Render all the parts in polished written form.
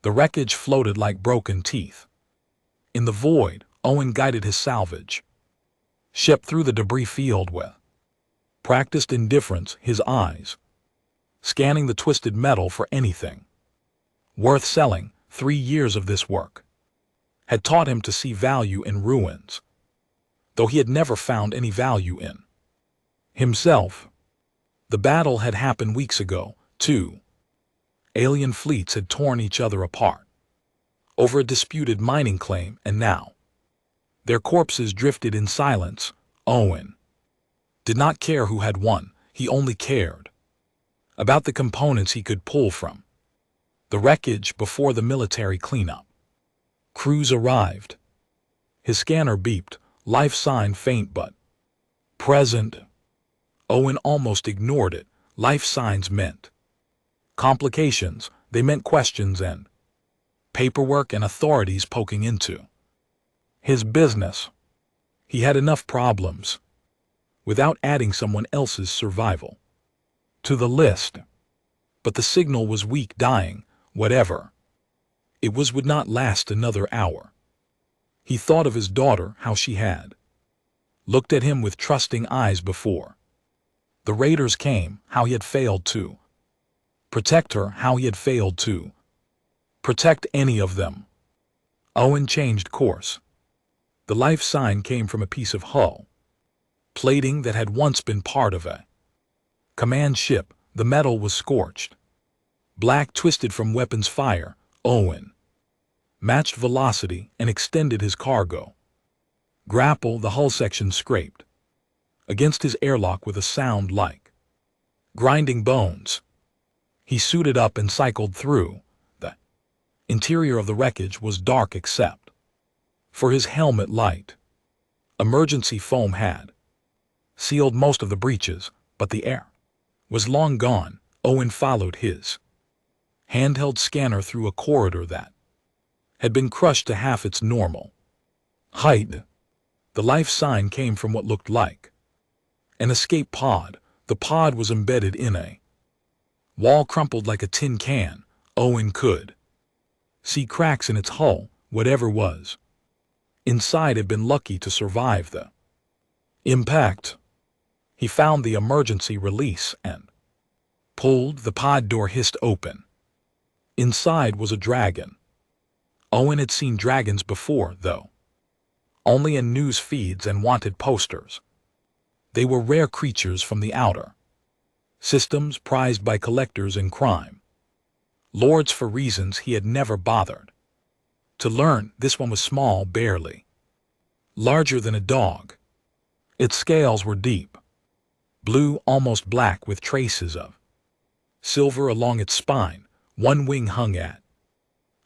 The wreckage floated like broken teeth. In the void, Owen guided his salvage ship through the debris field with practiced indifference, his eyes scanning the twisted metal for anything worth selling. 3 years of this work had taught him to see value in ruins, though he had never found any value in himself. The battle had happened weeks ago. 2 alien fleets had torn each other apart over a disputed mining claim, and now their corpses drifted in silence. Owen did not care who had won, he only cared about the components he could pull from the wreckage before the military cleanup crews arrived. His scanner beeped, life sign faint but present. Owen almost ignored it. Life signs meant complications, they meant questions and paperwork and authorities poking into his business. He had enough problems without adding someone else's survival to the list. But the signal was weak, dying. Whatever it was would not last another hour. He thought of his daughter, how she had looked at him with trusting eyes before the raiders came, how he had failed to protect her, how he had failed to protect any of them. Owen changed course. The life sign came from a piece of hull plating that had once been part of a command ship. The metal was scorched black, twisted from weapons fire. Owen matched velocity and extended his cargo grapple. The hull section scraped against his airlock with a sound like grinding bones. He suited up and cycled through. The interior of the wreckage was dark except for his helmet light. Emergency foam had sealed most of the breaches, but the air was long gone. Owen followed his handheld scanner through a corridor that had been crushed to half its normal height. The life sign came from what looked like an escape pod. The pod was embedded in a wall, crumpled like a tin can. Owen could see cracks in its hull. Whatever was inside had been lucky to survive the impact. He found the emergency release and pulled. The pod door hissed open. Inside was a dragon. Owen had seen dragons before, though only in news feeds and wanted posters. They were rare creatures from the outer systems, prized by collectors and crime lords for reasons he had never bothered to learn. This one was small, barely larger than a dog. Its scales were deep blue, almost black, with traces of silver along its spine. One wing hung at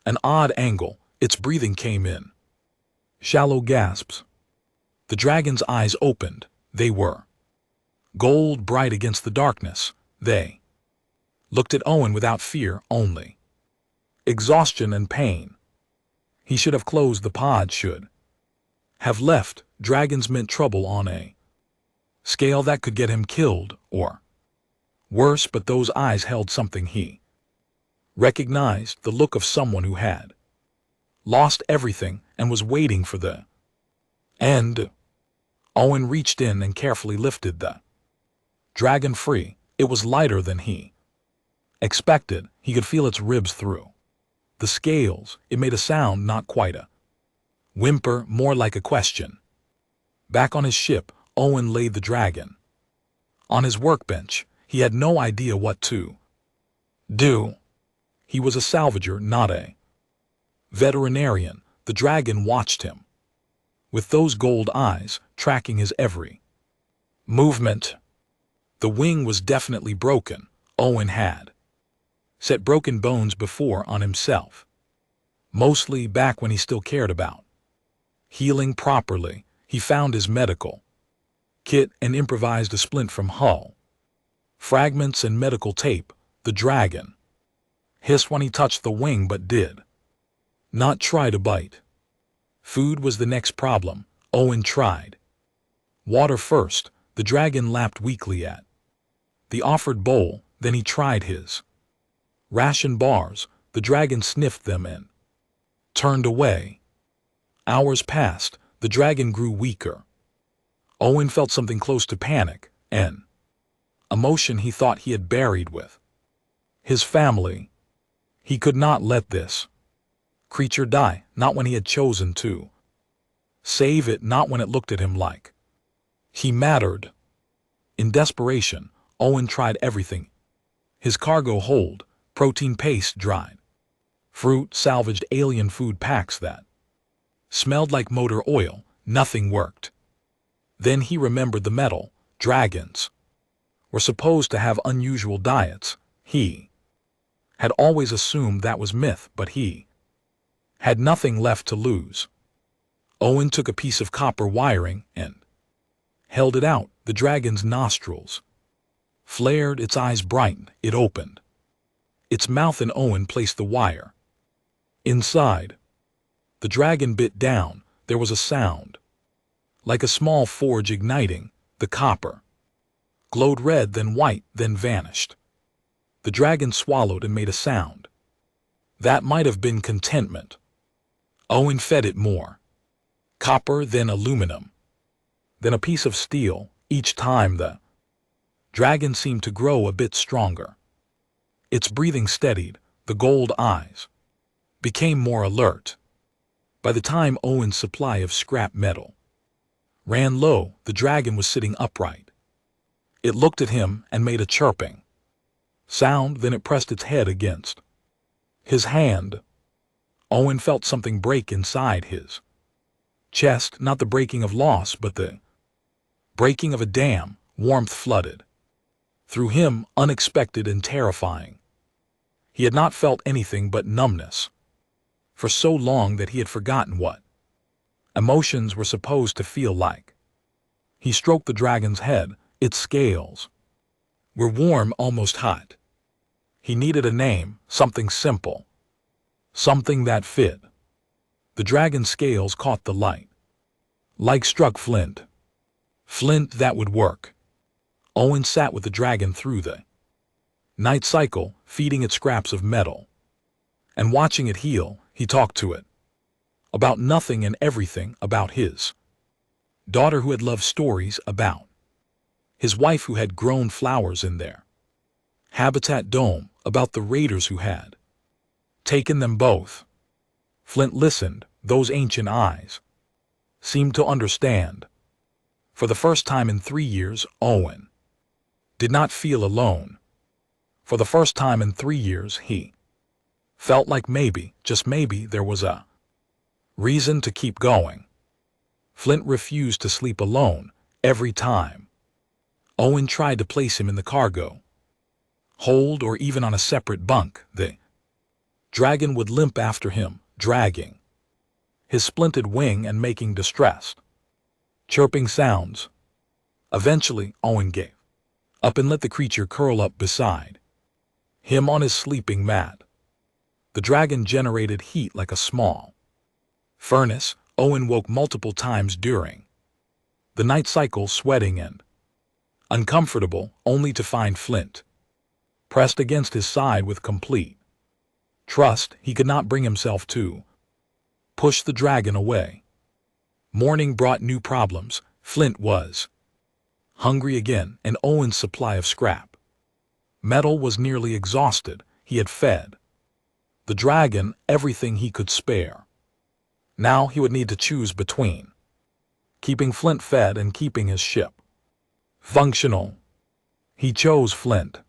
an odd angle. Its breathing came in shallow gasps. The dragon's eyes opened. They were gold, bright against the darkness. They looked at Owen without fear, only exhaustion and pain. He should have closed the pod, should have left. Dragons meant trouble on a scale that could get him killed, or worse, but those eyes held something he recognized, the look of someone who had lost everything and was waiting for the end. Owen reached in and carefully lifted the dragon free. It was lighter than he expected. He could feel its ribs through the scales. It made a sound, not quite a whimper, more like a question. Back on his ship, Owen laid the dragon on his workbench. He had no idea what to do. He was a salvager, not a veterinarian. The dragon watched him with those gold eyes, tracking his every movement. The wing was definitely broken. Owen had set broken bones before on himself, mostly back when he still cared about healing properly. He found his medical kit and improvised a splint from hull fragments and medical tape. The dragon hissed when he touched the wing, but did not try to bite. Food was the next problem. Owen tried water first. The dragon lapped weakly at the offered bowl. Then he tried his ration bars. The dragon sniffed them and turned away. Hours passed. The dragon grew weaker. Owen felt something close to panic, an emotion he thought he had buried with his family. He could not let this creature die, not when he had chosen to save it, not when it looked at him like he mattered. In desperation, Owen tried everything. His cargo hold, protein paste, dried fruit, salvaged alien food packs that smelled like motor oil. Nothing worked. Then he remembered the metal dragons were supposed to have unusual diets. He had always assumed that was myth, but he had nothing left to lose. Owen took a piece of copper wiring and held it out. The dragon's nostrils flared, its eyes brightened. It opened its mouth and Owen placed the wire inside. The dragon bit down. There was a sound, like a small forge igniting. The copper glowed red, then white, then vanished. The dragon swallowed and made a sound. That might have been contentment. Owen fed it more copper, then aluminum, then a piece of steel. Each time the dragon seemed to grow a bit stronger. Its breathing steadied. The gold eyes became more alert. By the time Owen's supply of scrap metal ran low, the dragon was sitting upright. It looked at him and made a chirping sound, then it pressed its head against his hand. Owen felt something break inside his chest, not the breaking of loss, but the breaking of a dam. Warmth flooded through him, unexpected and terrifying. He had not felt anything but numbness for so long that he had forgotten what emotions were supposed to feel like. He stroked the dragon's head. Its scales were warm, almost hot. He needed a name, something simple, something that fit. The dragon's scales caught the light, like struck flint. Flint, that would work. Owen sat with the dragon through the night cycle, feeding it scraps of metal and watching it heal. He talked to it about nothing and everything, about his daughter who had loved stories, about his wife who had grown flowers in their habitat dome, about the raiders who had taken them both. Flint listened. Those ancient eyes seemed to understand. For the first time in 3 years, Owen did not feel alone. For the first time in 3 years, he felt like maybe, just maybe, there was a reason to keep going. Flint refused to sleep alone. Every time Owen tried to place him in the cargo hold or even on a separate bunk, the dragon would limp after him, dragging his splinted wing and making distressed chirping sounds. Eventually, Owen gave up and let the creature curl up beside him on his sleeping mat. The dragon generated heat like a small furnace. Owen woke multiple times during the night cycle, sweating and uncomfortable, only to find Flint pressed against his side with complete trust. He could not bring himself to push the dragon away. Morning brought new problems. Flint was hungry again, and Owen's supply of scrap metal was nearly exhausted. He had fed the dragon everything he could spare. Now he would need to choose between keeping Flint fed and keeping his ship functional. He chose Flint.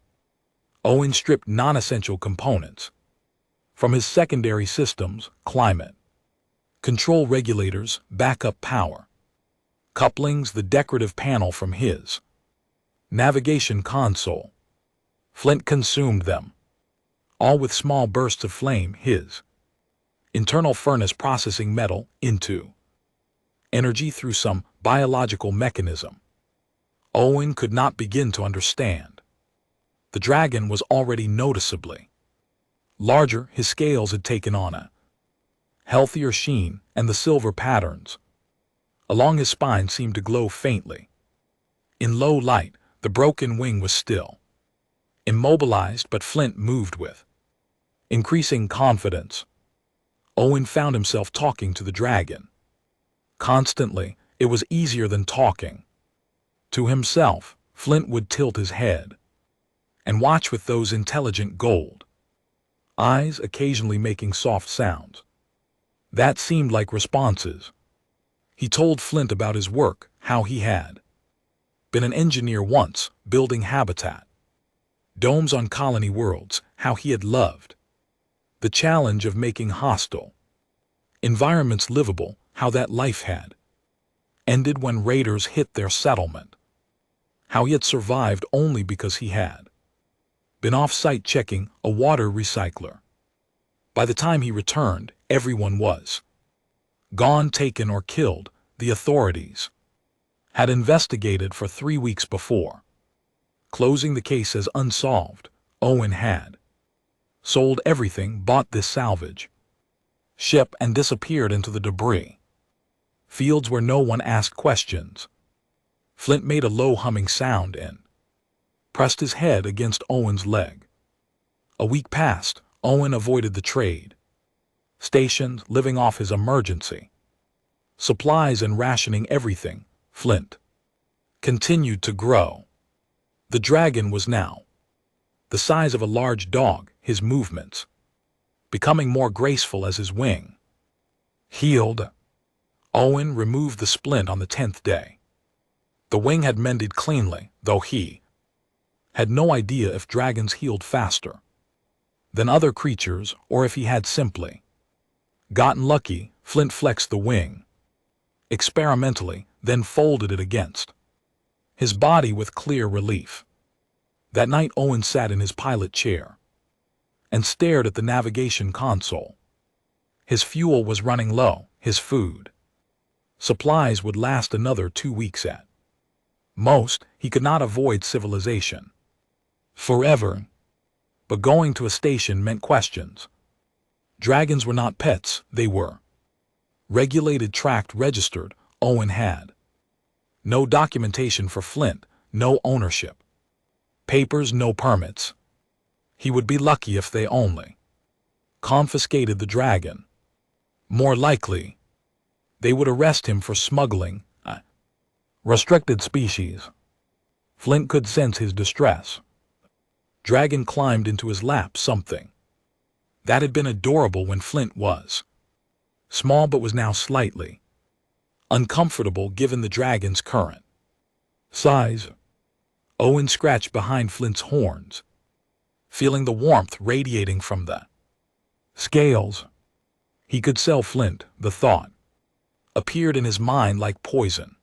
Owen stripped non-essential components from his secondary systems: climate control regulators, backup power couplings, the decorative panel from his navigation console. Flint consumed them, all with small bursts of flame. His internal furnace processing metal into energy through some biological mechanism Owen could not begin to understand. The dragon was already noticeably larger. His scales had taken on a healthier sheen, and the silver patterns along his spine seemed to glow faintly. In low light, the broken wing was still immobilized, but Flint moved with Increasing confidence, Owen found himself talking to the dragon. Constantly, it was easier than talking. To himself, Flint would tilt his head and watch with those intelligent gold eyes occasionally making soft sounds. That seemed like responses. He told Flint about his work, how he had been an engineer once, building habitat domes on colony worlds, how he had loved the challenge of making hostile environments livable, how that life had ended when raiders hit their settlement, how he had survived only because he had been off-site checking a water recycler. By the time he returned, everyone was gone, taken or killed. The authorities had investigated for 3 weeks before closing the case as unsolved. Owen had sold everything, bought this salvage ship, and disappeared into the debris fields where no one asked questions. Flint made a low humming sound and pressed his head against Owen's leg. A week passed. Owen avoided the trade stations, living off his emergency supplies and rationing everything. Flint continued to grow. The dragon was now the size of a large dog, his movements becoming more graceful as his wing healed. Owen removed the splint on the 10th day. The wing had mended cleanly, though he had no idea if dragons healed faster than other creatures or if he had simply gotten lucky. Flint flexed the wing experimentally, then folded it against his body with clear relief. That night Owen sat in his pilot chair and stared at the navigation console. His fuel was running low, his food supplies would last another 2 weeks at most. He could not avoid civilization forever, but going to a station meant questions. Dragons were not pets, they were regulated, tracked, registered. Owen had no documentation for Flint, no ownership papers, no permits. He would be lucky if they only confiscated the dragon. More likely, they would arrest him for smuggling a restricted species. Flint could sense his distress. Dragon climbed into his lap, something that had been adorable when Flint was small but was now slightly uncomfortable given the dragon's current size. Owen scratched behind Flint's horns, feeling the warmth radiating from the scales. He could sell Flint. The thought appeared in his mind like poison.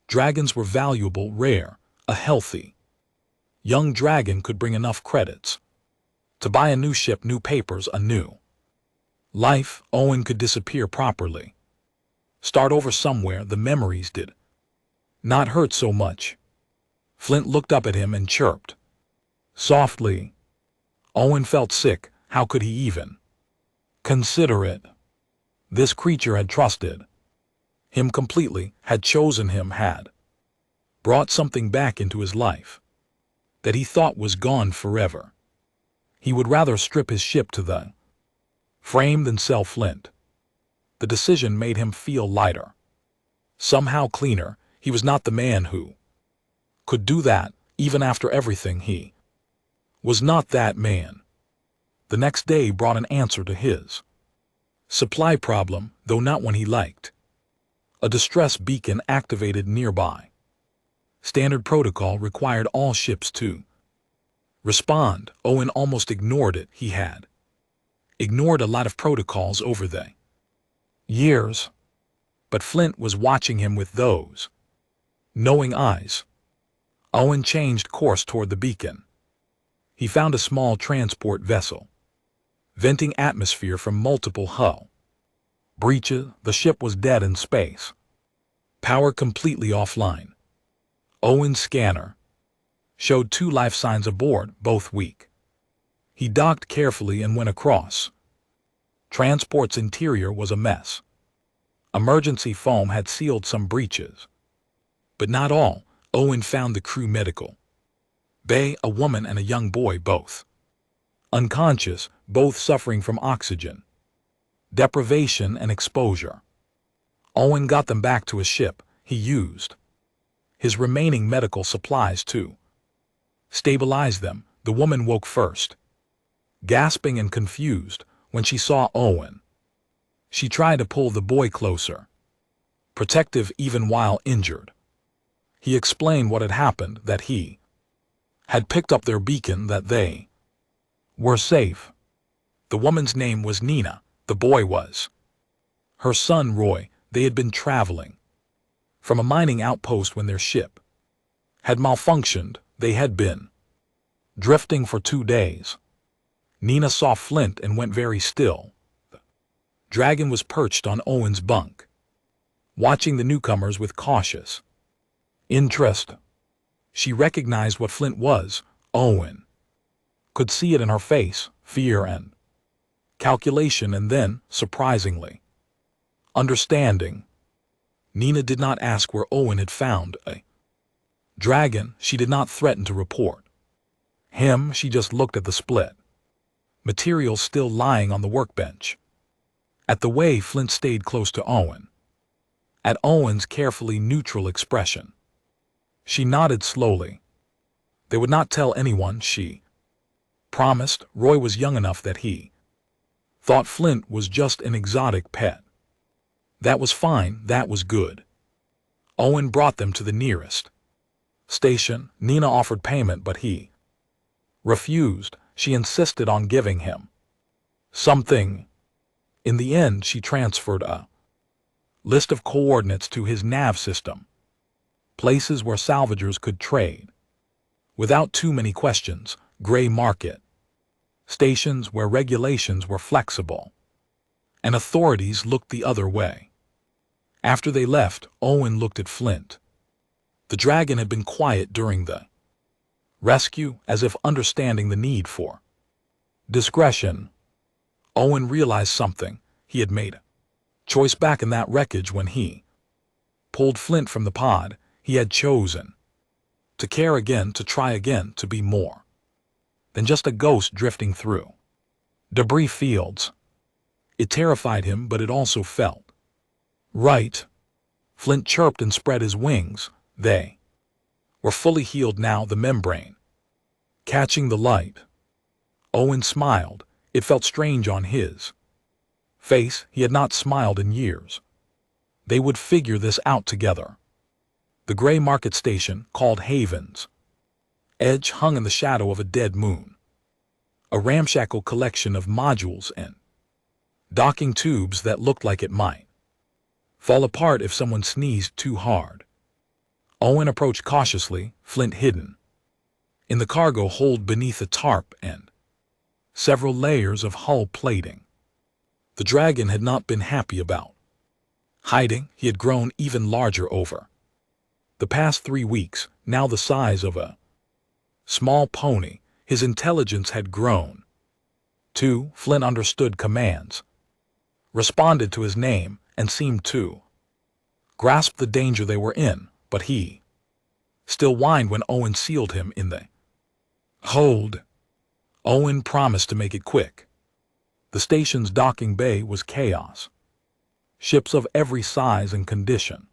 Dragons were valuable, rare. A healthy young dragon could bring enough credits to buy a new ship, new papers, a new life. Owen could disappear properly, start over somewhere. The memories did not hurt so much. Flint looked up at him and chirped softly. Owen felt sick. How could he even consider it? This creature had trusted him completely, had chosen him, had brought something back into his life that he thought was gone forever. He would rather strip his ship to the frame than sell Flint. The decision made him feel lighter, somehow cleaner. He was not the man who could do that, even after everything. He was not that man. The next day brought an answer to his supply problem, though not one he liked. A distress beacon activated nearby. Standard protocol required all ships to respond. Owen almost ignored it. He had ignored a lot of protocols over the years, but Flint was watching him with those knowing eyes. Owen changed course toward the beacon. He found a small transport vessel venting atmosphere from multiple hull breaches. The ship was dead in space, power completely offline. Owen's scanner showed 2 life signs aboard, both weak. He docked carefully and went across. Transport's interior was a mess. Emergency foam had sealed some breaches, but not all. Owen found the crew medical bay, a woman and a young boy, both unconscious. both suffering from oxygen deprivation and exposure. Owen got them back to his ship. He used his remaining medical supplies to stabilize them. The woman woke first, gasping and confused when she saw Owen. She tried to pull the boy closer, protective even while injured. He explained what had happened, that he had picked up their beacon, that they were safe. The woman's name was Nina. The boy was her son Roy. They had been traveling from a mining outpost when their ship had malfunctioned. They had been drifting for 2 days. Nina saw Flint and went very still. The dragon was perched on Owen's bunk, watching the newcomers with cautious interest. She recognized what Flint was. Owen could see it in her face, fear and calculation, and then, surprisingly, understanding. Nina did not ask where Owen had found a dragon. She did not threaten to report him. She just looked at the split material still lying on the workbench, at the way Flint stayed close to Owen, at Owen's carefully neutral expression. She nodded slowly. They would not tell anyone, she promised. Roy was young enough that he thought Flint was just an exotic pet. That was fine, that was good. Owen brought them to the nearest station. Nina offered payment, but he refused. She insisted on giving him something. In the end, she transferred a list of coordinates to his nav system, places where salvagers could trade without too many questions, gray market stations where regulations were flexible, and authorities looked the other way. After they left, Owen looked at Flint. The dragon had been quiet during the rescue, as if understanding the need for discretion. Owen realized something. He had made a choice back in that wreckage when he pulled Flint from the pod. He had chosen to care again, to try again, to be more than just a ghost drifting through debris fields. It terrified him, but it also felt right. Flint chirped and spread his wings. They were fully healed now, the membrane catching the light. Owen smiled. It felt strange on his face. He had not smiled in years. They would figure this out together. The gray market station, called Haven's edge, hung in the shadow of a dead moon. A ramshackle collection of modules and docking tubes that looked like it might fall apart if someone sneezed too hard. Owen approached cautiously, Flint hidden in the cargo hold beneath a tarp and several layers of hull plating. The dragon had not been happy about hiding. He had grown even larger over the past 3 weeks, now the size of a small pony. His intelligence had grown, too. Flint understood commands, responded to his name, and seemed to grasp the danger they were in, but he still whined when Owen sealed him in the hold. Owen promised to make it quick. The station's docking bay was chaos. Ships of every size and condition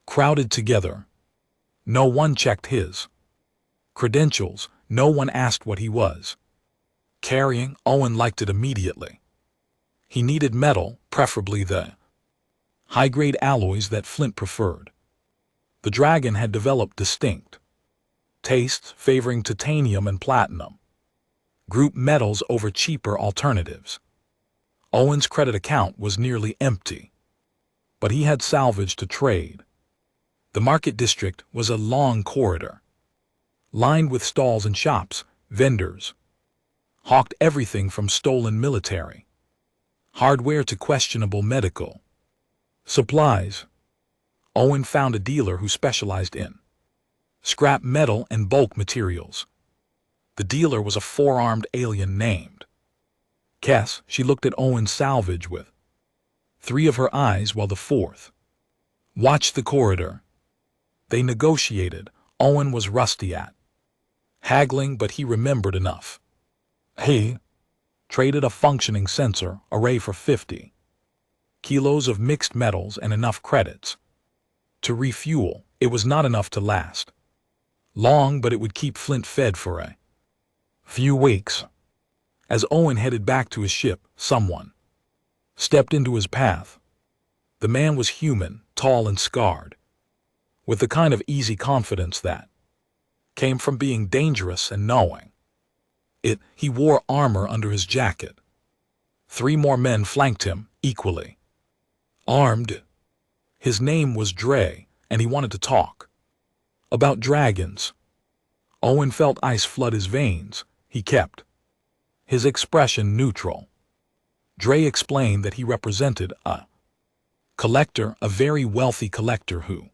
crowded together. No one checked his credentials. No one asked what he was carrying. Owen liked it immediately. He needed metal, preferably the high-grade alloys that Flint preferred. The dragon had developed distinct tastes, favoring titanium and platinum group metals over cheaper alternatives. Owen's credit account was nearly empty, but he had salvage to trade. The market district was a long corridor, lined with stalls and shops. Vendors hawked everything from stolen military hardware to questionable medical supplies. Owen found a dealer who specialized in scrap metal and bulk materials. The dealer was a 4-armed alien named Kess. She looked at Owen's salvage with 3 of her eyes while the 4th watched the corridor. They negotiated. Owen was rusty at haggling, but he remembered enough. He traded a functioning sensor array for 50 kilos of mixed metals and enough credits to refuel. It was not enough to last long, but it would keep Flint fed for a few weeks. As Owen headed back to his ship, someone stepped into his path. The man was human, tall and scarred, with the kind of easy confidence that came from being dangerous and knowing it. He wore armor under his jacket. 3 more men flanked him, equally armed. His name was Dre, and he wanted to talk about dragons. Owen felt ice flood his veins. He kept his expression neutral. Dre explained that he represented a collector, a very wealthy collector who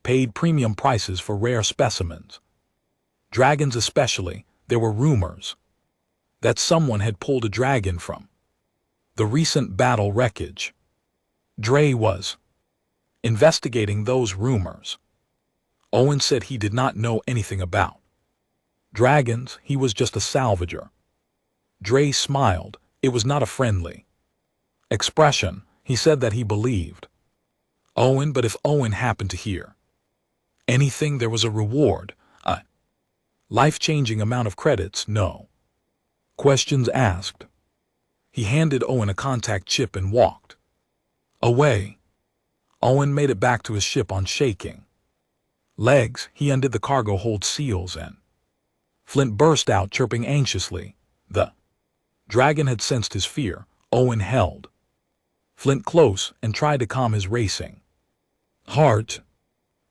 paid premium prices for rare specimens. Dragons especially. There were rumors that someone had pulled a dragon from the recent battle wreckage. Dre was investigating those rumors. Owen said he did not know anything about dragons. He was just a salvager. Dre smiled. It was not a friendly expression. He said that he believed Owen, but if Owen happened to hear anything, there was a reward, a life-changing amount of credits, no questions asked. He handed Owen a contact chip and walked away. Owen made it back to his ship on shaking legs. He undid the cargo hold seals and Flint burst out chirping anxiously. The dragon had sensed his fear. Owen held Flint close and tried to calm his racing heart.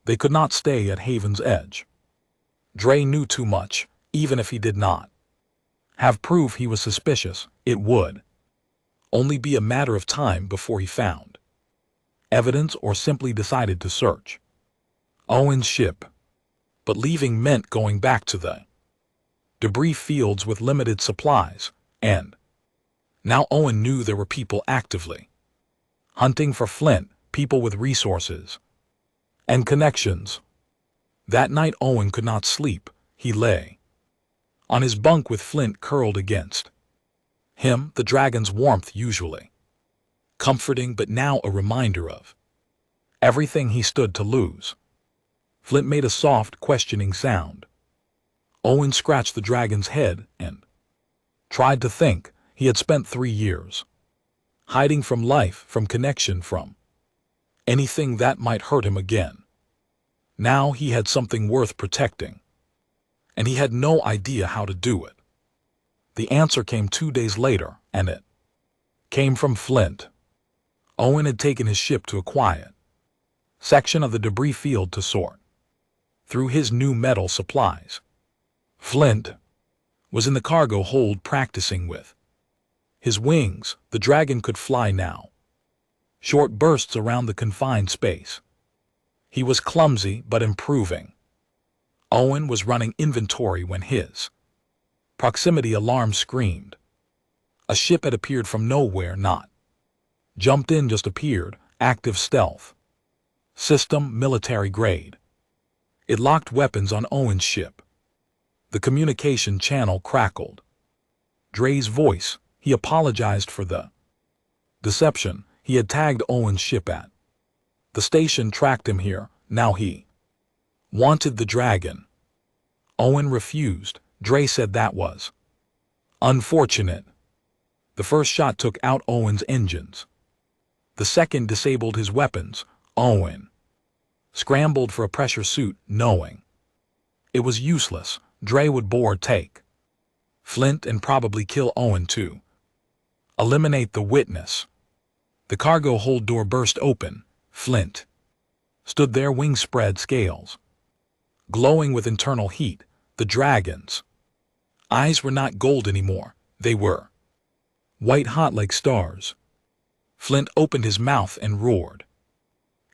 They could not stay at Haven's edge. Dre knew too much. Even if he did not have proof he was suspicious, it would only be a matter of time before he found evidence or simply decided to search Owen's ship. But leaving meant going back to the debris fields with limited supplies, and now Owen knew there were people actively hunting for Flint, people with resources and connections. That night Owen could not sleep. He lay on his bunk with Flint curled against him, the dragon's warmth usually comforting, but now a reminder of everything he stood to lose. Flint made a soft, questioning sound. Owen scratched the dragon's head and tried to think. He had spent 3 years hiding from life, from connection, from anything that might hurt him again. Now he had something worth protecting, and he had no idea how to do it. The answer came 2 days later, and it came from Flint. Owen had taken his ship to a quiet section of the debris field to sort through his new metal supplies. Flint was in the cargo hold practicing with his wings. The dragon could fly now. Short bursts around the confined space. He was clumsy but improving. Owen was running inventory when his proximity alarm screamed. A ship had appeared from nowhere, not jumped in, just appeared. Active stealth system, military grade. It locked weapons on Owen's ship. The communication channel crackled. Dre's voice. He apologized for the deception. He had tagged Owen's ship at the station, tracked him here. Now he wanted the dragon. Owen refused. Dre said that was unfortunate. The first shot took out Owen's engines. The second disabled his weapons. Owen scrambled for a pressure suit, knowing it was useless. Dre would bore take Flint and probably kill Owen too. Eliminate the witness. The cargo hold door burst open. Flint stood there, wings spread, scales glowing with internal heat. The dragon's eyes were not gold anymore. They were white hot like stars. Flint opened his mouth and roared.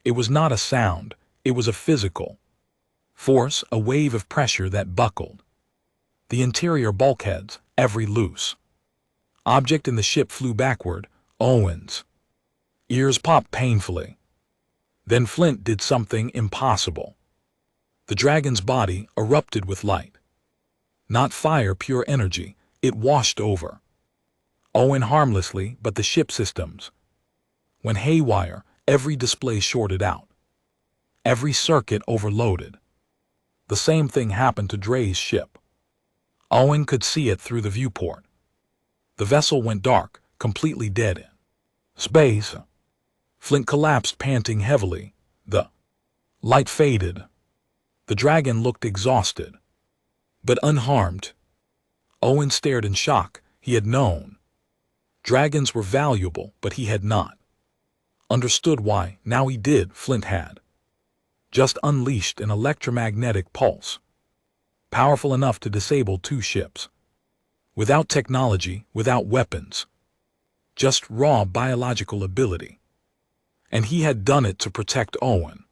It was not a sound. It was a physical force, a wave of pressure that buckled the interior bulkheads. Every loose object in the ship flew backward. Owen's ears popped painfully. Then Flint did something impossible. The dragon's body erupted with light. Not fire, pure energy. It washed over Owen harmlessly, but the ship systems went haywire, every display shorted out, every circuit overloaded. The same thing happened to Dre's ship. Owen could see it through the viewport. The vessel went dark, completely dead in space. Flint collapsed, panting heavily. The light faded. The dragon looked exhausted, but unharmed. Owen stared in shock. He had known dragons were valuable, but he had not understood why. Now he did. Flint had just unleashed an electromagnetic pulse, powerful enough to disable 2 ships. Without technology, without weapons, just raw biological ability. And he had done it to protect Owen.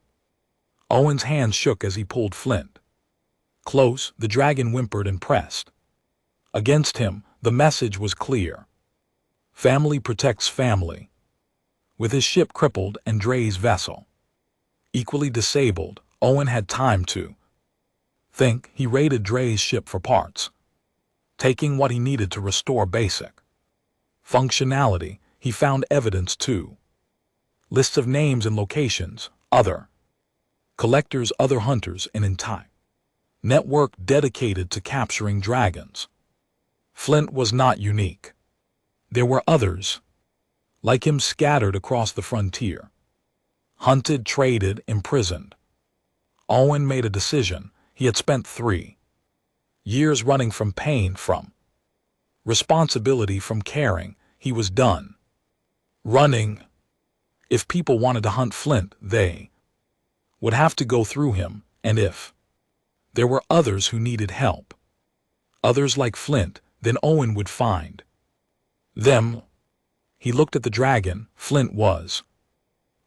Owen's hand shook as he pulled Flint close. The dragon whimpered and pressed against him. The message was clear. Family protects family. With his ship crippled and Dre's vessel equally disabled, Owen had time to think. He raided Dre's ship for parts, taking what he needed to restore basic functionality. He found evidence too. Lists of names and locations, other collectors, other hunters, an entire network dedicated to capturing dragons. Flint was not unique. There were others like him scattered across the frontier, hunted, traded, imprisoned. Owen made a decision. He had spent 3 years running from pain, from responsibility, from caring. He was done running. If people wanted to hunt Flint, they would have to go through him, and if there were others who needed help, others like Flint, then Owen would find them. He looked at the dragon. Flint was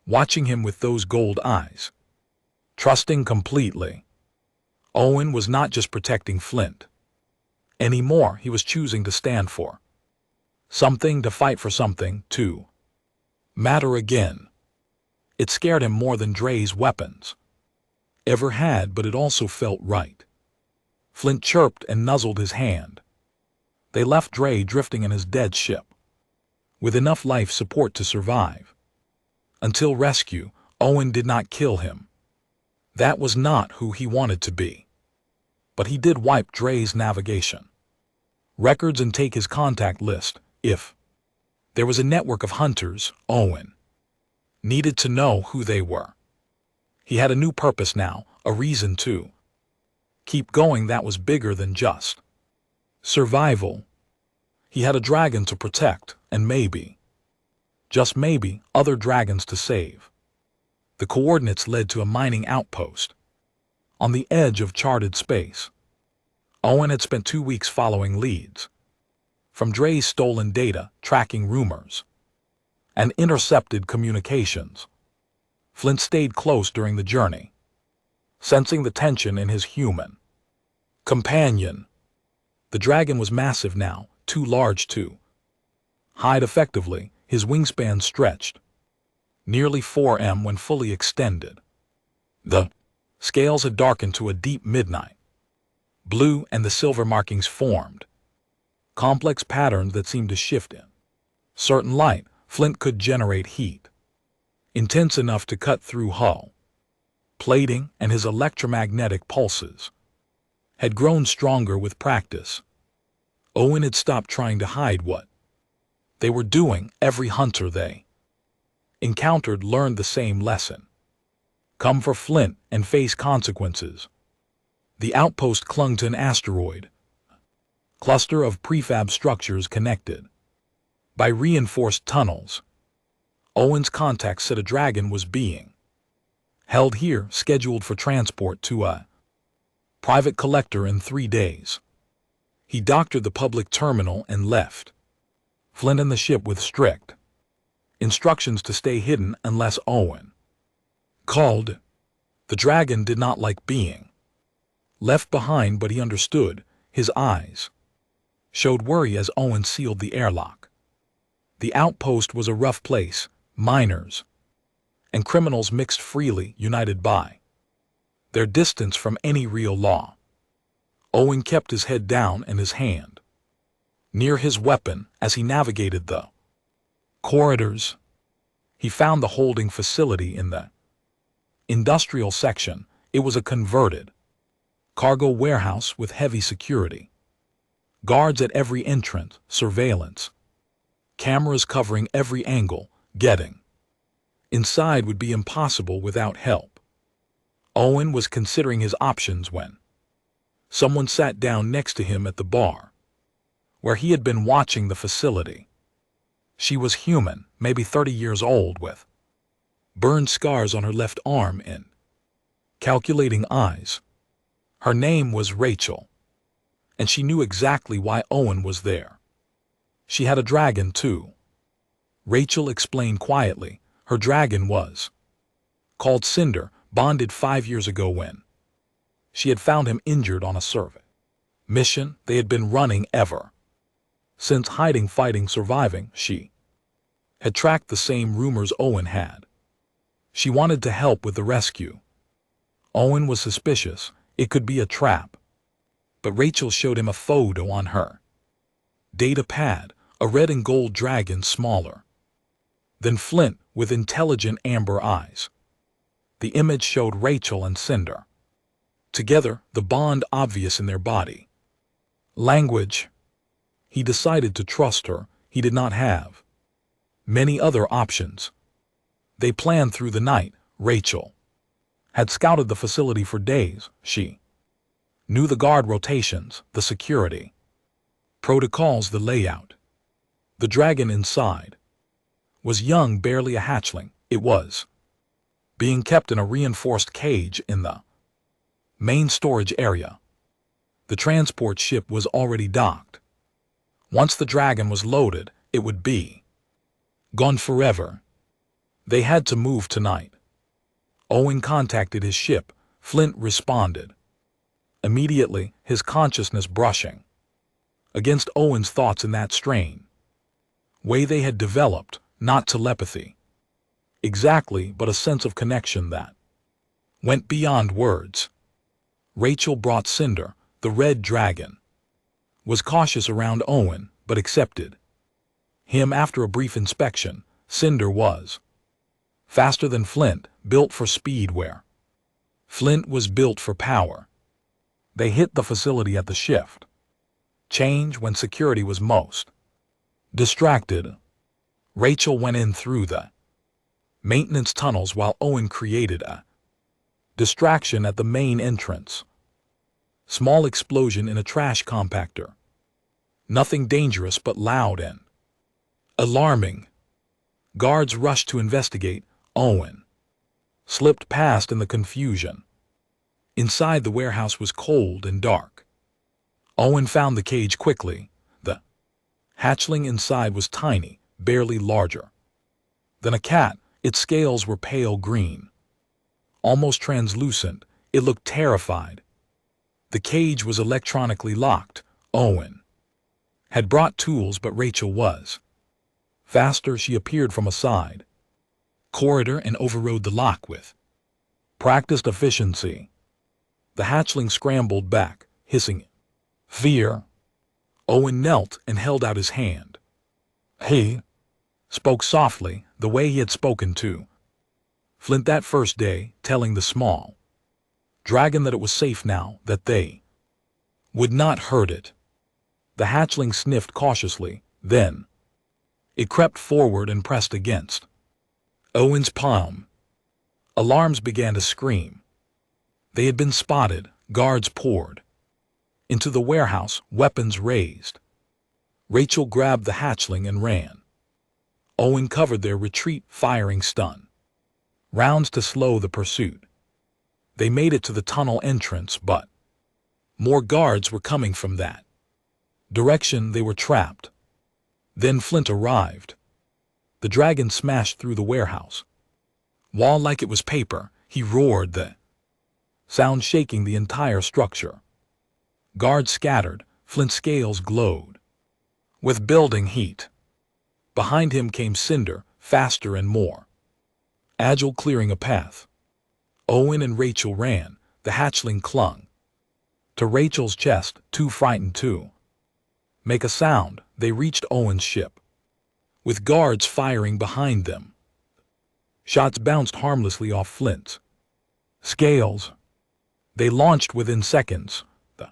watching him with those gold eyes, trusting completely. Owen was not just protecting Flint anymore. He was choosing to stand for something, to fight for something, to matter again. It scared him more than Dre's weapons ever had, but it also felt right. Flint chirped and nuzzled his hand. They left Dre drifting in his dead ship, with enough life support to survive. Until rescue, Owen did not kill him. That was not who he wanted to be. But he did wipe Dre's navigation records and take his contact list. If there was a network of hunters, Owen needed to know who they were. He had a new purpose now, a reason to keep going that was bigger than just survival. He had a dragon to protect, and maybe, just maybe, other dragons to save. The coordinates led to a mining outpost on the edge of charted space. Owen had spent 2 weeks following leads from Dre's stolen data, tracking rumors, and intercepted communications. Flint stayed close during the journey, sensing the tension in his human companion. The dragon was massive now, too large to hide effectively. His wingspan stretched nearly 4 m when fully extended. The scales had darkened to a deep midnight blue, and the silver markings formed complex patterns that seemed to shift in certain light. Flint could generate heat intense enough to cut through hull plating, and his electromagnetic pulses had grown stronger with practice. Owen had stopped trying to hide what they were doing. Every hunter they encountered learned the same lesson: come for Flint and face consequences. The outpost clung to an asteroid cluster of prefab structures connected by reinforced tunnels. Owen's contact said a dragon was being held here, scheduled for transport to a private collector in 3 days. He doctored the public terminal and left Flint and the ship with strict instructions to stay hidden unless Owen called. The dragon did not like being left behind, but he understood. His eyes showed worry as Owen sealed the airlock. The outpost was a rough place. Miners and criminals mixed freely, united by their distance from any real law. Owen kept his head down and his hand near his weapon as he navigated the corridors. He found the holding facility in the industrial section. It was a converted cargo warehouse with heavy security. Guards at every entrance, surveillance. Cameras covering every angle. Getting inside would be impossible without help. Owen was considering his options when someone sat down next to him at the bar, where he had been watching the facility. She was human, maybe 30 years old, with burned scars on her left arm and calculating eyes. Her name was Rachel, and she knew exactly why Owen was there. She had a dragon, too. Rachel explained quietly. Her dragon was called Cinder, bonded 5 years ago when she had found him injured on a survey mission they had been running ever since. Hiding, fighting, surviving, she had tracked the same rumors Owen had. She wanted to help with the rescue. Owen was suspicious. It could be a trap. But Rachel showed him a photo on her data pad, a red and gold dragon smaller than Flint with intelligent amber eyes. The image showed Rachel and Cinder together, the bond obvious in their body language. He decided to trust her. He did not have many other options. They planned through the night. Rachel had scouted the facility for days. She knew the guard rotations, the security protocols, the layout. The dragon inside was young, barely a hatchling. It was being kept in a reinforced cage in the main storage area. The transport ship was already docked. Once the dragon was loaded, it would be gone forever. They had to move tonight. Owen contacted his ship. Flint responded immediately, his consciousness brushing against Owen's thoughts in that strain way they had developed, not telepathy exactly, but a sense of connection that went beyond words. Rachel brought Cinder, the red dragon, was cautious around Owen, but accepted him after a brief inspection. Cinder was faster than Flint, built for speed where Flint was built for power. They hit the facility at the shift change when security was most distracted. Rachel went in through the maintenance tunnels while Owen created a distraction at the main entrance. Small explosion in a trash compactor. Nothing dangerous but loud and alarming. Guards rushed to investigate. Owen slipped past in the confusion. Inside, the warehouse was cold and dark. Owen found the cage quickly. The hatchling inside was tiny, barely larger than a cat. Its scales were pale green, almost translucent. It looked terrified. The cage was electronically locked. Owen had brought tools, but Rachel was faster. She appeared from a side corridor and overrode the lock with practiced efficiency. The hatchling scrambled back, hissing fear. Owen knelt and held out his hand. He spoke softly, the way he had spoken to Flint that first day, telling the small dragon that it was safe now, that they would not hurt it. The hatchling sniffed cautiously, then it crept forward and pressed against Owen's palm. Alarms began to scream. They had been spotted. Guards poured into the warehouse, weapons raised. Rachel grabbed the hatchling and ran. Owen covered their retreat, firing stun rounds to slow the pursuit. They made it to the tunnel entrance, but more guards were coming from that direction. They were trapped. Then Flint arrived. The dragon smashed through the warehouse wall like it was paper. He roared, the sound shaking the entire structure. Guards scattered. Flint's scales glowed with building heat. Behind him came Cinder, faster and more agile, clearing a path. Owen and Rachel ran. The hatchling clung to Rachel's chest, too frightened to make a sound, they reached Owen's ship, with guards firing behind them. Shots bounced harmlessly off Flint's scales. They launched within seconds. The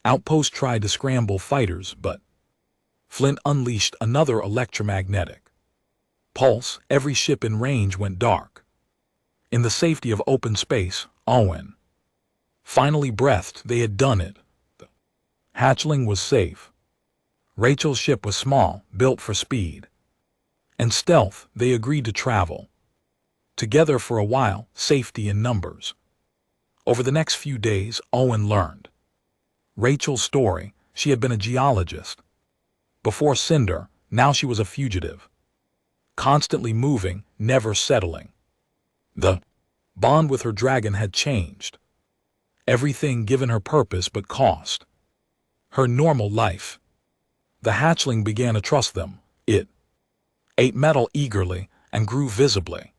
outpost tried to scramble fighters, but Flint unleashed another electromagnetic pulse. Every ship in range went dark. In the safety of open space, Owen finally breathed. They had done it. The hatchling was safe. Rachel's ship was small, built for speed and stealth. They agreed to travel together for a while, safety in numbers. Over the next few days, Owen learned Rachel's story. She had been a geologist before Cinder. Now she was a fugitive, constantly moving, never settling. The bond with her dragon had changed. Everything given her purpose but cost her normal life. The hatchling began to trust them. It ate metal eagerly and grew visibly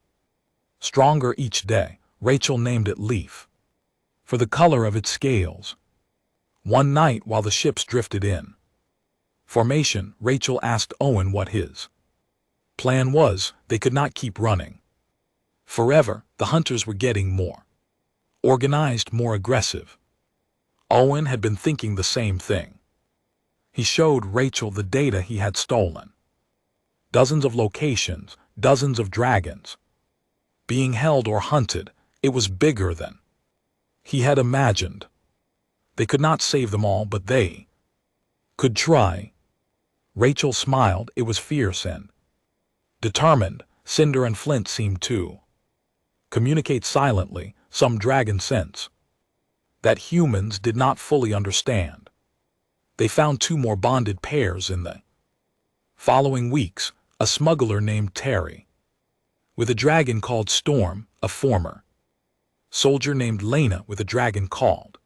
stronger each day. Rachel named it Leaf, for the color of its scales. One night while the ships drifted in formation, Rachel asked Owen what his plan was. They could not keep running forever. The hunters were getting more organized, more aggressive. Owen had been thinking the same thing. He showed Rachel the data he had stolen. Dozens of locations, dozens of dragons being held or hunted. It was bigger than he had imagined. They could not save them all, but they could try. Rachel smiled. It was fierce and determined. Cinder and Flint seemed to communicate silently, some dragon sense that humans did not fully understand. They found 2 more bonded pairs in the following weeks, a smuggler named Terry, with a dragon called Storm, a former soldier named Lena with a dragon called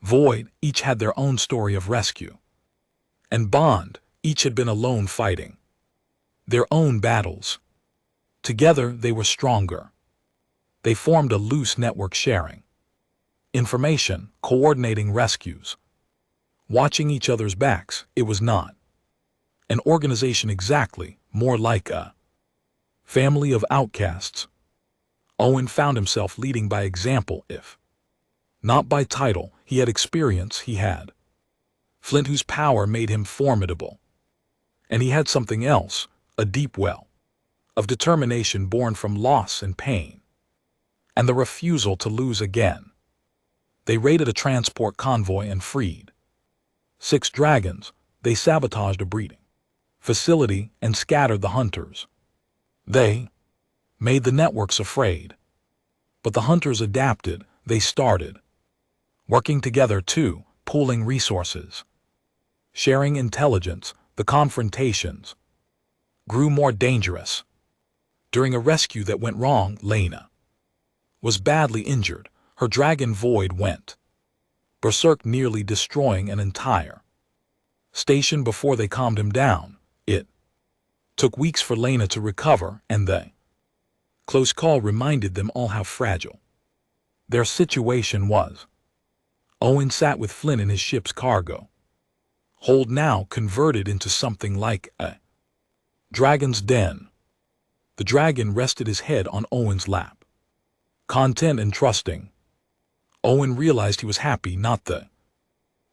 Void. Each had their own story of rescue and bond. Each had been alone fighting their own battles. Together they were stronger. They formed a loose network, sharing information, coordinating rescues, watching each other's backs. It was not an organization exactly, more like a family of outcasts. Owen found himself leading by example, if not by title. He had experience. He had Flint, whose power made him formidable. And he had something else, a deep well of determination born from loss and pain, and the refusal to lose again. They raided a transport convoy and freed 6 dragons. They sabotaged a breeding facility and scattered the hunters. They made the networks afraid. But the hunters adapted. They started working together too, pooling resources, sharing intelligence. The confrontations grew more dangerous. During a rescue that went wrong, Lena was badly injured. Her dragon Void went berserk, nearly destroying an entire station before they calmed him down. It took weeks for Lena to recover, and the close call reminded them all how fragile their situation was. Owen sat with Flint in his ship's cargo hold, now converted into something like a dragon's den. The dragon rested his head on Owen's lap, content and trusting. Owen realized he was happy, not the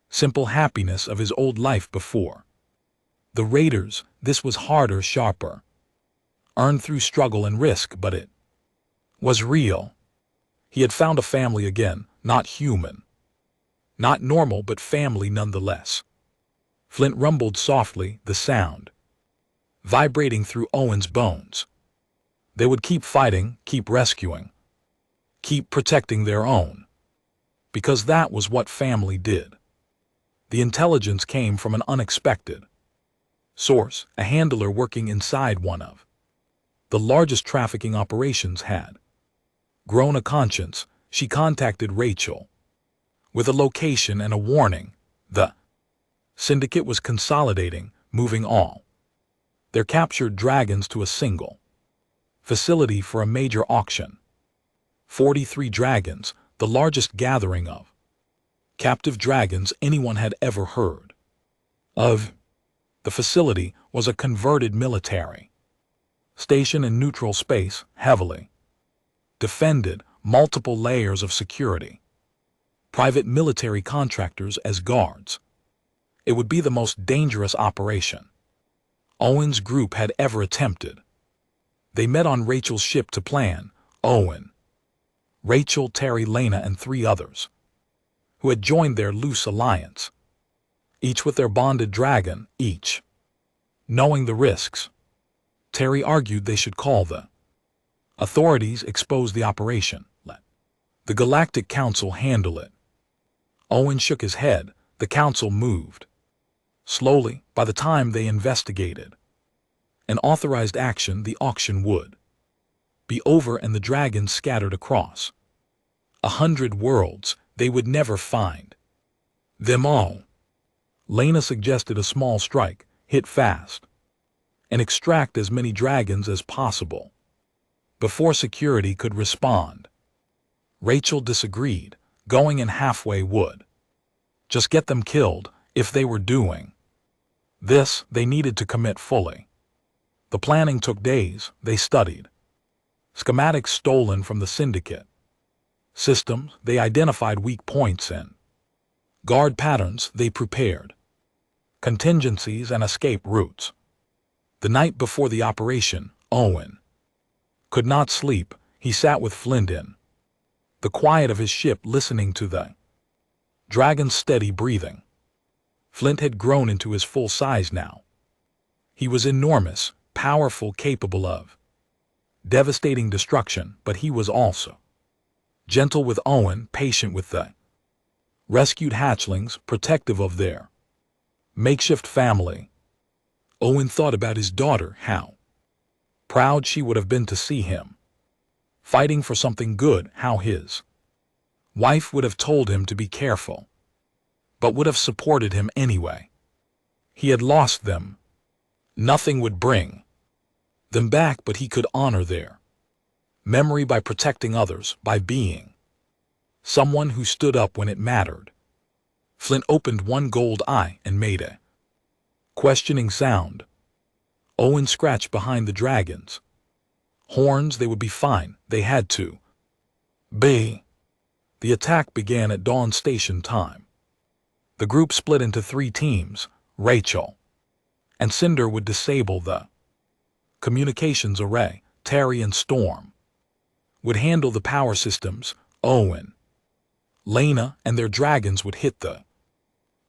simple happiness of his old life before the raiders. This was harder, sharper, earned through struggle and risk, but it was real. He had found a family again, not human, not normal, but family nonetheless. Flint rumbled softly, the sound vibrating through Owen's bones. They would keep fighting, keep rescuing, keep protecting their own, because that was what family did. The intelligence came from an unexpected source. A handler working inside one of the largest trafficking operations had grown a conscience. She contacted Rachel with a location and a warning. The syndicate was consolidating, moving all their captured dragons to a single facility for a major auction. 43 dragons, the largest gathering of captive dragons anyone had ever heard of the facility was a converted military station in neutral space, heavily defended, multiple layers of security, private military contractors as guards. It would be the most dangerous operation Owen's group had ever attempted. They met on Rachel's ship to plan. Owen, Rachel, Terry, Lena, and 3 others, who had joined their loose alliance, each with their bonded dragon, each knowing the risks. Terry argued they should call the authorities, expose the operation, let the Galactic Council handle it. Owen shook his head. The council moved slowly. By the time they investigated and authorized action, the auction would be over and the dragons scattered across 100 worlds. They would never find them all. Lena suggested a small strike, hit fast, and extract as many dragons as possible before security could respond. Rachel disagreed. Going in halfway would just get them killed. If they were doing this, they needed to commit fully. The planning took days. They studied schematics stolen from the syndicate systems. They identified weak points in guard patterns. They prepared contingencies and escape routes. The night before the operation, Owen could not sleep. He sat with Flint in the quiet of his ship, listening to the dragon's steady breathing. Flint had grown into his full size now. He was enormous, powerful, capable of devastating destruction, but he was also gentle with Owen, patient with the rescued hatchlings, protective of their makeshift family. Owen thought about his daughter, how proud she would have been to see him fighting for something good, how his wife would have told him to be careful, but would have supported him anyway. He had lost them. Nothing would bring them back, but he could honor their memory by protecting others, by being someone who stood up when it mattered. Flint opened one gold eye and made a questioning sound. Owen scratched behind the dragons' horns. They would be fine. They had to be. The attack began at dawn station time. The group split into 3 teams. Rachel and Cinder would disable the communications array. Terry and Storm would handle the power systems. Owen, Lena, and their dragons would hit the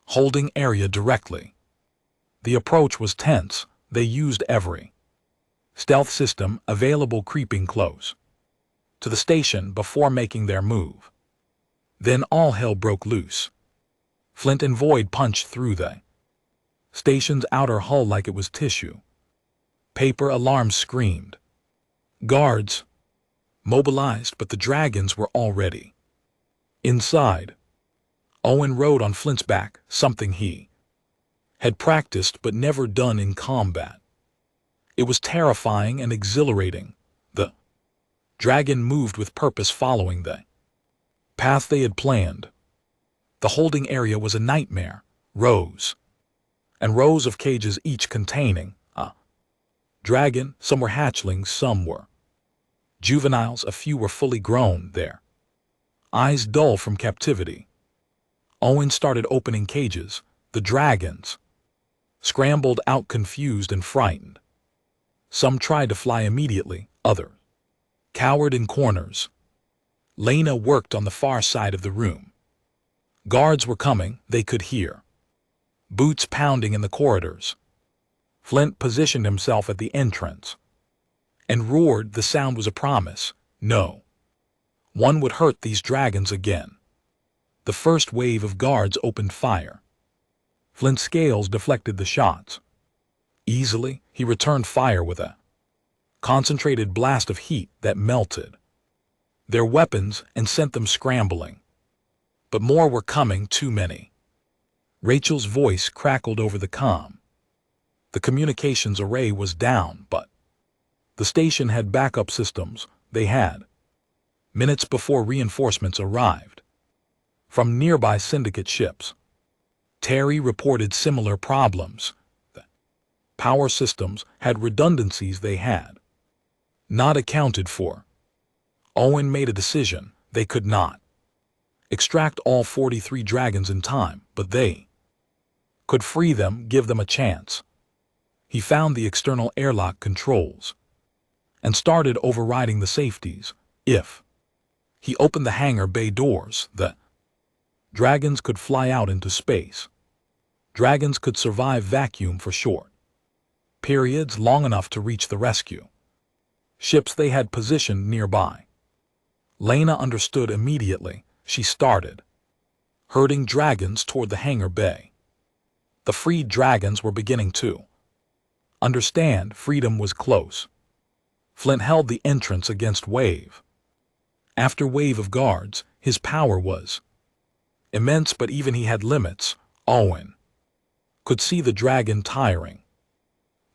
holding area directly. The approach was tense. They used every stealth system available, creeping close to the station before making their move. Then all hell broke loose. Flint and Void punched through the station's outer hull like it was tissue paper. Alarms screamed. Guards mobilized, but the dragons were already inside. Owen rode on Flint's back, something he had practiced but never done in combat. It was terrifying and exhilarating. The dragon moved with purpose, following the path they had planned. The holding area was a nightmare. Rows and rows of cages, each containing a dragon. Some were hatchlings, some were juveniles, a few were fully grown, their eyes dull from captivity. Owen started opening cages. The dragons scrambled out, confused and frightened. Some tried to fly immediately, others cowered in corners. Lena worked on the far side of the room. Guards were coming. They could hear boots pounding in the corridors. Flint positioned himself at the entrance and roared. The sound was a promise. No one would hurt these dragons again. The first wave of guards opened fire. Flint's scales deflected the shots. Easily, he returned fire with a concentrated blast of heat that melted their weapons and sent them scrambling. But more were coming, too many. Rachel's voice crackled over the comm. The communications array was down, but the station had backup systems. They had minutes before reinforcements arrived from nearby syndicate ships. Terry reported similar problems. The power systems had redundancies they had not accounted for. Owen made a decision. They could not extract all 43 dragons in time, but they could free them, give them a chance. He found the external airlock controls and started overriding the safeties. If he opened the hangar bay doors, the dragons could fly out into space. Dragons could survive vacuum for short periods, long enough to reach the rescue ships they had positioned nearby. Lena understood immediately. She started herding dragons toward the hangar bay. The freed dragons were beginning to understand freedom was close. Flint held the entrance against wave after wave of guards. His power was immense, but even he had limits. Owen could see the dragon tiring.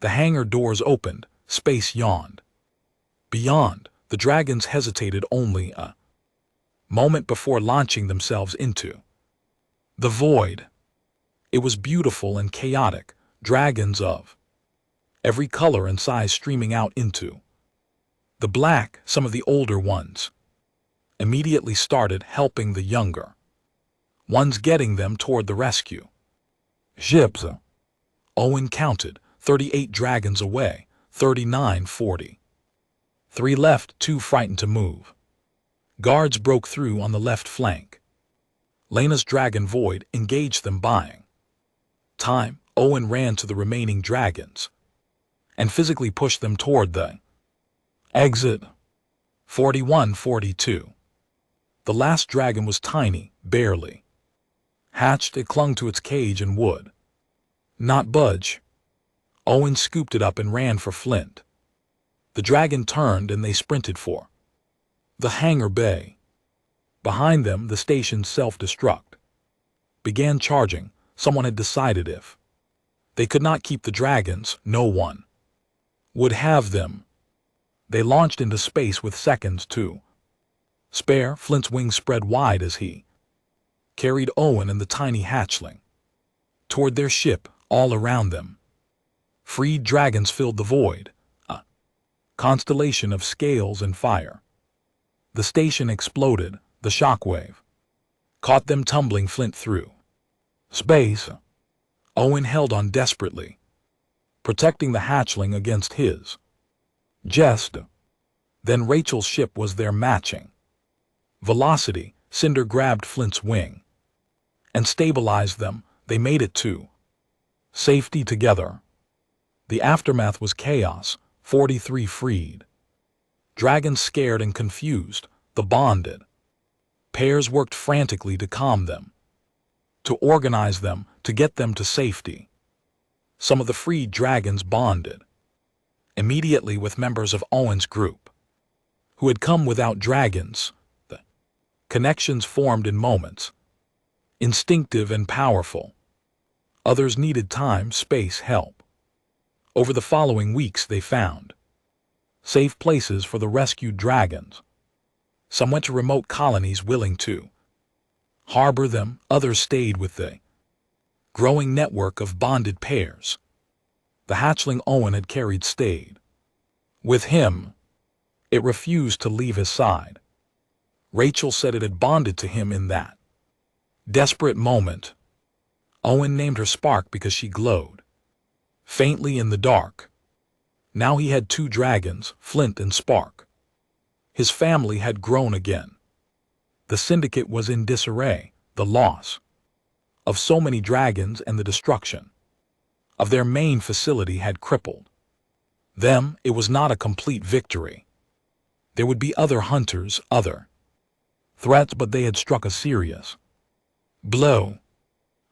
The hangar doors opened. Space yawned. Beyond, the dragons hesitated only a moment before launching themselves into the void. It was beautiful and chaotic, dragons of every color and size streaming out into the black. Some of the older ones immediately started helping the younger ones, getting them toward the rescue ships. Owen counted 38 dragons away, 39, 40. 3 left, 2 frightened to move. Guards broke through on the left flank. Lena's dragon void engaged them, buying time. Owen ran to the remaining dragons and physically pushed them toward the exit. 41, 42. The last dragon was tiny, barely hatched. It clung to its cage and would not budge. Owen scooped it up and ran for Flint. The dragon turned and they sprinted for the hangar bay. Behind them, the station's self-destruct began charging. Someone had decided if they could not keep the dragons, no one would have them. They launched into space with seconds to spare. Flint's wings spread wide as he carried Owen and the tiny hatchling toward their ship. All around them, freed dragons filled the void, a constellation of scales and fire. The station exploded. The shockwave caught them, tumbling Flint through space. Owen held on desperately, protecting the hatchling against his jest. Then Rachel's ship was there, matching velocity. Cinder grabbed Flint's wing and stabilized them. They made it to safety together. The aftermath was chaos. 43 freed dragons, scared and confused. The bonded pairs worked frantically to calm them, to organize them, to get them to safety. Some of the freed dragons bonded immediately with members of Owen's group who had come without dragons. The connections formed in moments, instinctive and powerful. Others needed time, space, help. Over the following weeks, they found safe places for the rescued dragons. Some went to remote colonies willing to harbor them. Others stayed with the growing network of bonded pairs. The hatchling Owen had carried stayed with him. It refused to leave his side. Rachel said it had bonded to him in that desperate moment. Owen named her Spark because she glowed faintly in the dark. Now he had 2 dragons, Flint and Spark. His family had grown again. The syndicate was in disarray. The loss of so many dragons and the destruction of their main facility had crippled them. It was not a complete victory. There would be other hunters, other threats, but they had struck a serious blow.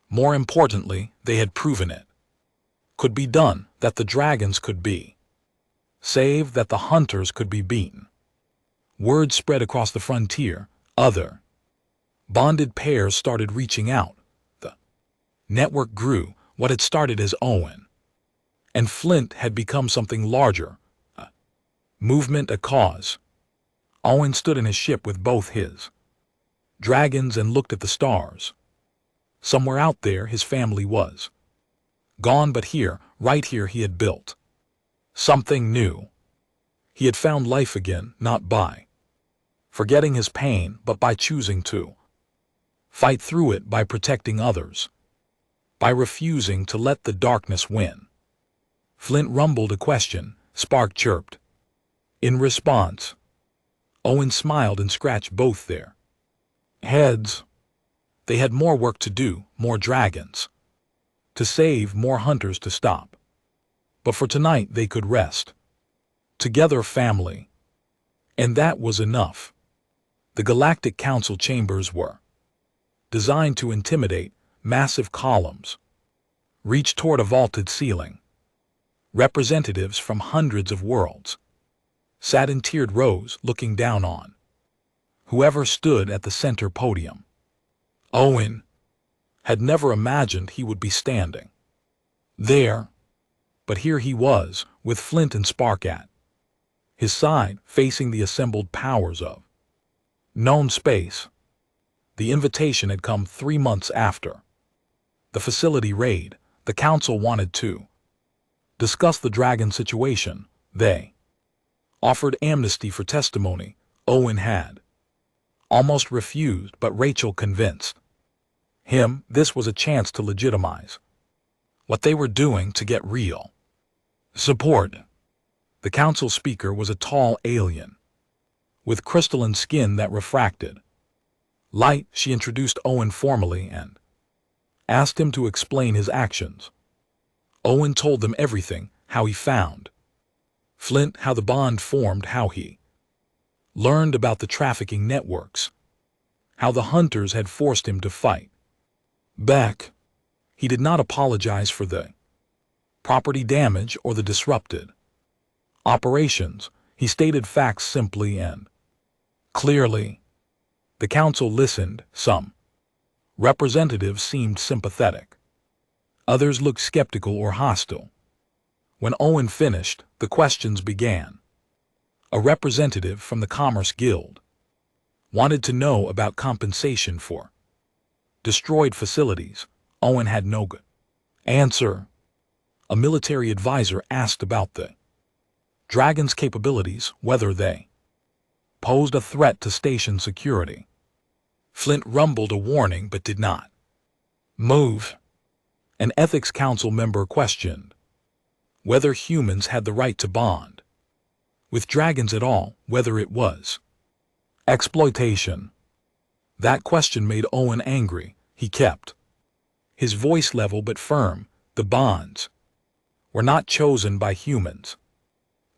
More importantly, they had proven it could be done, that the dragons could be saved, that the hunters could be beaten. Word spread across the frontier. Other bonded pairs started reaching out. The network grew. What had started as Owen and Flint had become something larger, a movement, a cause. Owen stood in his ship with both his dragons and looked at the stars. Somewhere out there his family was. Gone, but here, right here, he had built something new. He had found life again, not by forgetting his pain, but by choosing to fight through it, by protecting others, by refusing to let the darkness win. Flint rumbled a question. Spark chirped. In response, Owen smiled and scratched both their heads. They had more work to do, more dragons to save, more hunters to stop. But for tonight they could rest together, family. And that was enough. The Galactic Council chambers were designed to intimidate. Massive columns reached toward a vaulted ceiling. Representatives from hundreds of worlds sat in tiered rows, looking down on whoever stood at the center podium. Owen had never imagined he would be standing there, but here he was, with Flint and Spark at his side, facing the assembled powers of known space. The invitation had come 3 months after the facility raid. The council wanted to discuss the dragon situation. They offered amnesty for testimony. Owen had almost refused, but Rachel convinced him this was a chance to legitimize what they were doing, to get real support. The council speaker was a tall alien with crystalline skin that refracted light. She introduced Owen formally and asked him to explain his actions. Owen told them everything: how he found Flint, how the bond formed, how he learned about the trafficking networks, how the hunters had forced him to fight back. He did not apologize for the property damage or the disrupted operations. He stated facts simply and clearly. The council listened. Some representatives seemed sympathetic. Others looked skeptical or hostile. When Owen finished, the questions began. A representative from the Commerce Guild wanted to know about compensation for destroyed facilities. Owen had no good answer. A military advisor asked about the dragon's capabilities, whether they posed a threat to station security. Flint rumbled a warning but did not move. An ethics council member questioned whether humans had the right to bond with dragons at all, whether it was exploitation. That question made Owen angry. He kept his voice level but firm. The bonds were not chosen by humans.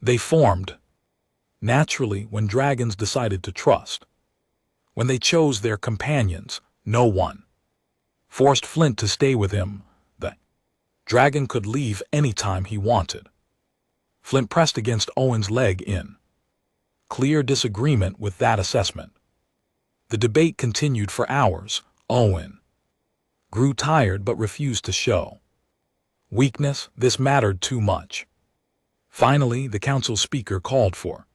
They formed naturally when dragons decided to trust. When they chose their companions, no one forced Flint to stay with him. The dragon could leave any time he wanted. Flint pressed against Owen's leg in clear disagreement with that assessment. The debate continued for hours. Owen grew tired but refused to show weakness. This mattered too much. Finally, the council speaker called for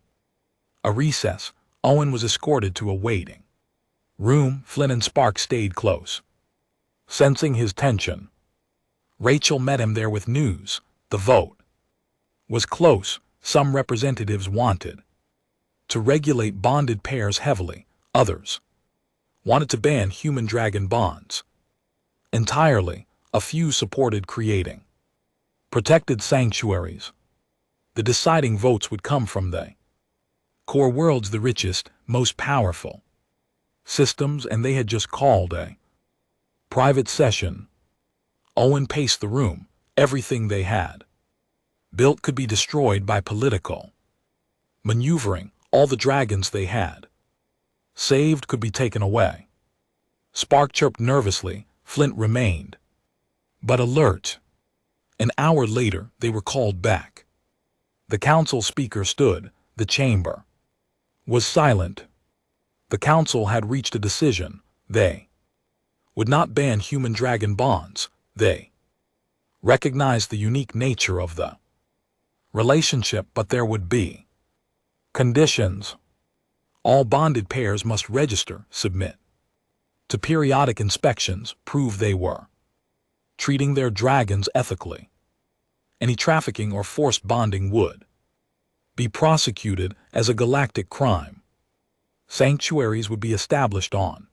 a recess. Owen was escorted to a waiting room. Flint and Spark stayed close, sensing his tension. Rachel met him there with news. The vote was close. Some representatives wanted to regulate bonded pairs heavily. Others wanted to ban human-dragon bonds entirely. A few supported creating protected sanctuaries. The deciding votes would come from the core worlds, the richest, most powerful systems, and they had just called a private session. Owen paced the room. Everything they had built could be destroyed by political maneuvering. All the dragons they had saved could be taken away. Spark chirped nervously. Flint remained but alert. An hour later, they were called back. The council speaker stood. The chamber was silent. The council had reached a decision. They would not ban human-dragon bonds. They recognized the unique nature of the relationship, but there would be conditions. All bonded pairs must register, submit to periodic inspections prove they were treating their dragons ethically. Any trafficking or forced bonding would be prosecuted as a galactic crime. Sanctuaries would be established on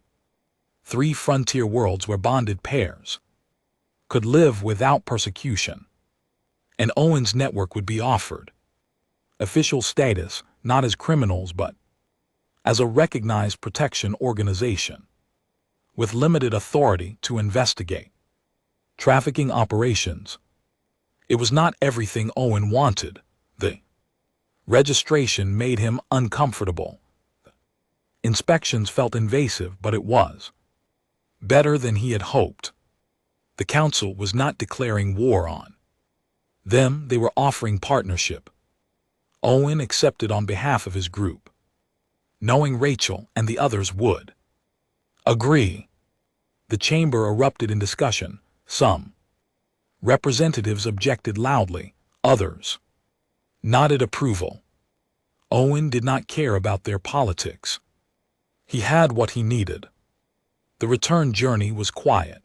3 frontier worlds where bonded pairs could live without persecution. And Owen's network would be offered official status not as criminals but as a recognized protection organization with limited authority to investigate trafficking operations. It was not everything Owen wanted. The registration made him uncomfortable. Inspections felt invasive, but it was better than he had hoped. The council was not declaring war on them, they were offering partnership. Owen accepted on behalf of his group, knowing Rachel and the others would agree. The chamber erupted in discussion. Some representatives objected loudly, others nodded approval. Owen did not care about their politics. He had what he needed. The return journey was quiet.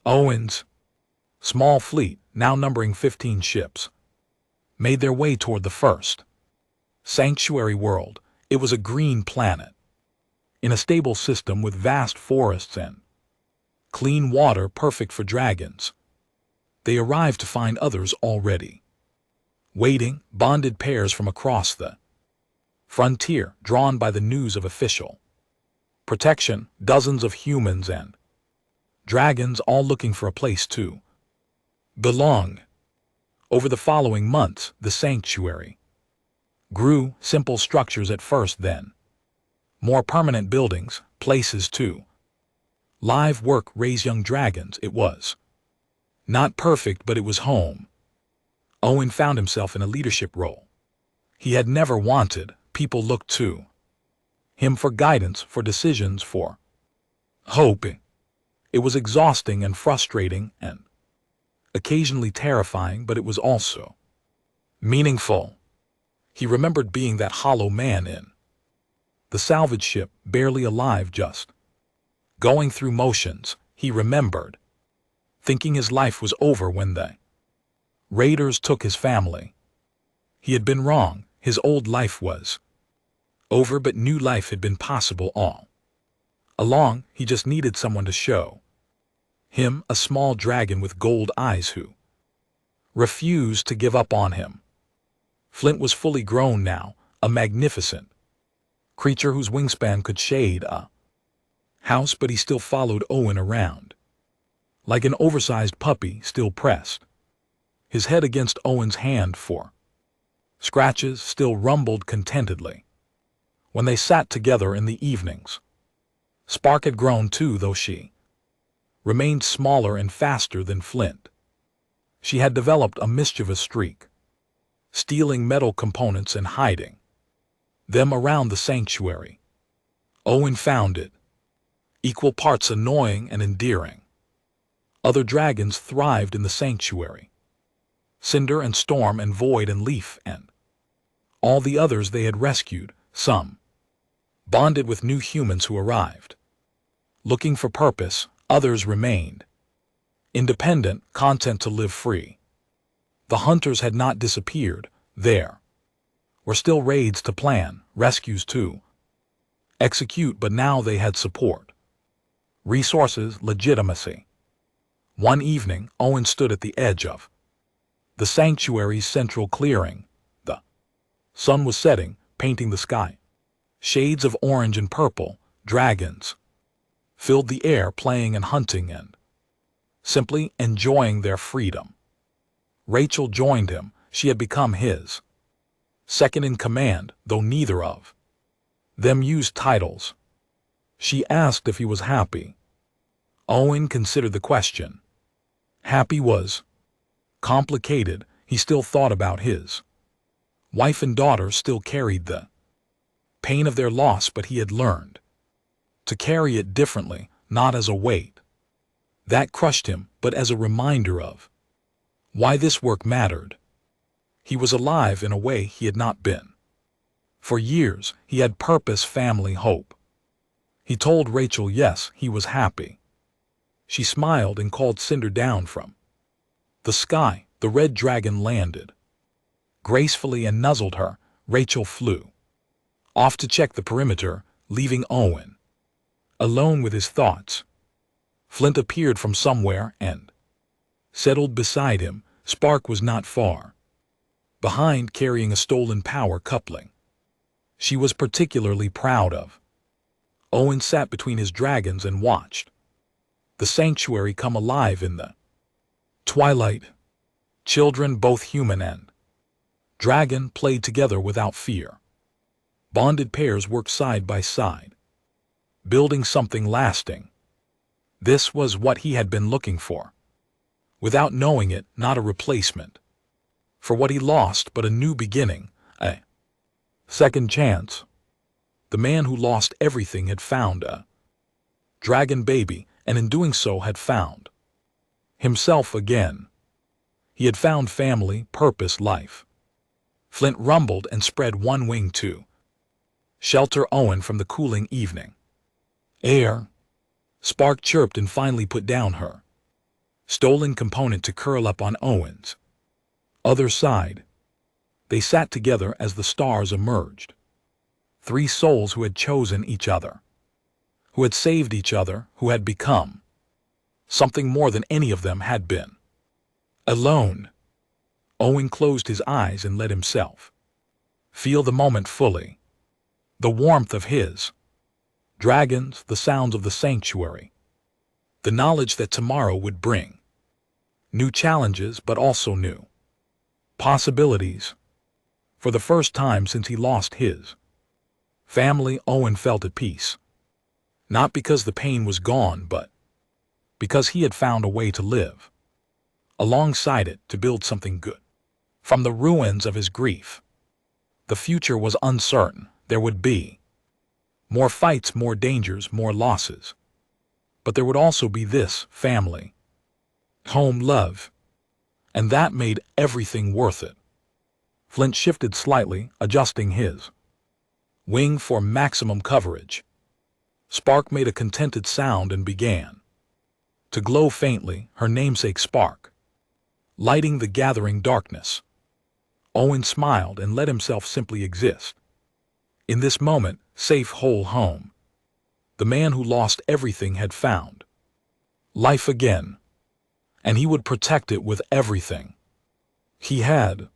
Owen's small fleet, now numbering 15 ships, made their way toward the first sanctuary world. It was a green planet, in a stable system with vast forests and clean water perfect for dragons. They arrived to find others already waiting, bonded pairs from across the frontier, drawn by the news of official protection, dozens of humans and dragons all looking for a place to belong. Over the following months, the sanctuary grew, simple structures at first, then more permanent buildings, places to live work, raise young dragons. It was not perfect, but it was home. Owen found himself in a leadership role. He had never wanted. People looked to him for guidance, for decisions, for hope. It was exhausting and frustrating and occasionally terrifying, but it was also meaningful. He remembered being that hollow man in the salvage ship, barely alive, just going through motions. He remembered thinking his life was over when the raiders took his family. He had been wrong. His old life was over, but new life had been possible all along. He just needed someone to show him, a small dragon with gold eyes who refused to give up on him. Flint was fully grown now, a magnificent creature whose wingspan could shade a house, but he still followed Owen around like an oversized puppy, still pressed his head against Owen's hand for scratches, still rumbled contentedly. When they sat together in the evenings, Spark had grown too, though she remained smaller and faster than Flint. She had developed a mischievous streak, stealing metal components and hiding them around the sanctuary. Owen found it equal parts annoying and endearing. Other dragons thrived in the sanctuary. Cinder and Storm and Void and Leaf and all the others they had rescued. Some bonded with new humans who arrived looking for purpose. Others remained independent, content to live free. The hunters had not disappeared. There were still raids to plan, rescues to execute, but now they had support, resources, legitimacy. One evening, Owen stood at the edge of the sanctuary's central clearing. The sun was setting, painting the sky shades of orange and purple. Dragons filled the air, playing and hunting and simply enjoying their freedom. Rachel joined him. She had become his second in command, though neither of them used titles. She asked if he was happy. Owen considered the question. Happy was complicated. He still thought about his wife and daughter, still carried the pain of their loss, but he had learned to carry it differently, not as a weight that crushed him, but as a reminder of why this work mattered. He was alive in a way he had not been for years. He had purpose, family, hope. He told Rachel yes, he was happy. She smiled and called Cinder down from the sky. The red dragon landed gracefully and nuzzled her. Rachel flew off to check the perimeter, leaving Owen alone with his thoughts. Flint appeared from somewhere and settled beside him. Spark was not far behind, carrying a stolen power coupling she was particularly proud of. Owen sat between his dragons and watched the sanctuary come alive in the twilight. Children, both human and dragon, played together without fear. Bonded pairs worked side by side, building something lasting. This was what he had been looking for. Without knowing it, not a replacement for what he lost, but a new beginning, a second chance. The man who lost everything had found a dragon baby, and in doing so had found himself again. He had found family, purpose, life. Flint rumbled and spread one wing to shelter Owen from the cooling evening air. Spark chirped and finally put down her stolen component to curl up on Owen's other side. They sat together as the stars emerged. Three souls who had chosen each other, who had saved each other, who had become something more than any of them had been. Alone, Owen closed his eyes and let himself feel the moment fully. The warmth of his dragons, the sounds of the sanctuary, the knowledge that tomorrow would bring new challenges but also new possibilities. For the first time since he lost his family, Owen felt at peace. Not because the pain was gone, but because he had found a way to live alongside it, to build something good. From the ruins of his grief, the future was uncertain. There would be more fights, more dangers, more losses. But there would also be this family, home, love, and that made everything worth it. Flint shifted slightly, adjusting his wing for maximum coverage. Spark made a contented sound and began to glow faintly, her namesake spark, lighting the gathering darkness. Owen smiled and let himself simply exist. In this moment, safe, whole home, the man who lost everything had found life again, and he would protect it with everything he had.